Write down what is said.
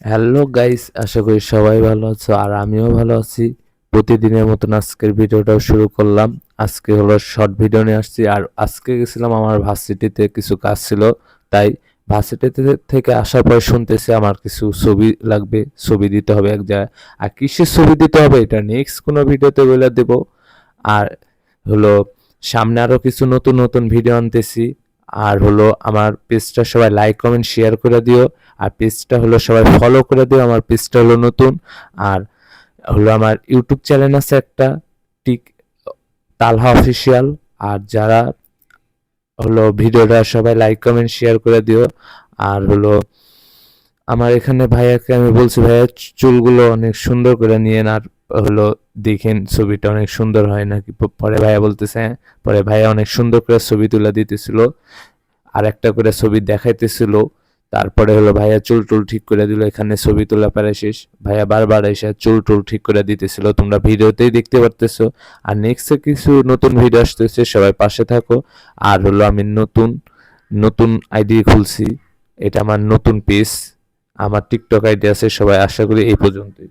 Hello guys, আশা করি সবাই ভালো আছো আর আমিও ভালো আছি। প্রতিদিনের মতন আজকের ভিডিওটাও শুরু করলাম। আজকে হলো শর্ট ভিডিও নিয়ে আসছি। আর আজকে গেছিলাম আমার ভার্সিটিতে, কিছু কাজ ছিল, তাই ভার্সিটিতে থেকে আসার পর শুনতেছি আমার কিছু ছবি লাগবে, ছবি দিতে হবে এক জায়গায়। আর কিসের ছবি দিতে হবে এটা নেক্সট কোনো ভিডিওতে বলে দেবো। আর হলো সামনে আরো কিছু নতুন নতুন ভিডিও আনতেছি। আর হলো আমার পেজটা সবাই লাইক কমেন্ট শেয়ার করে দিও। আর পেজটা হলো সবাই ফলো করে দিও, আমার পেজটা হলো নতুন। আর হলো আমার ইউটিউব চ্যানেল আছে একটা, টিক তালহা অফিসিয়াল। আর যারা হলো ভিডিওটা সবাই লাইক কমেন্ট শেয়ার করে দিও। আর হলো আমার এখানে ভাইয়াকে আমি বলছি, ভাইয়া চুলগুলো অনেক সুন্দর করে নিয়েন। আর হলো দেখেন ছবিটা অনেক সুন্দর হয় নাকি। পরে ভাইয়া বলতেছে হ্যাঁ। পরে ভাইয়া অনেক সুন্দর করে ছবি তুলে দিতেছিল, আর একটা করে ছবি দেখাইতেছিল। তারপরে হলো ভাইয়া চুল টুল ঠিক করে দিল, এখানে ছবি তোলা প্রায় শেষ। ভাইয়া বারবার এসে চুল টুল ঠিক করে দিতেছিল, তোমরা ভিডিওতেই দেখতে পারতেছো। আর নেক্সটে কিছু নতুন ভিডিও আসতেছে, সবাই পাশে থাকো। আর হলো আমি নতুন নতুন আইডি খুলছি, এটা আমার নতুন পেজ, আমার টিকটক আইডি আছে। সবাই আশা করি এই পর্যন্তই।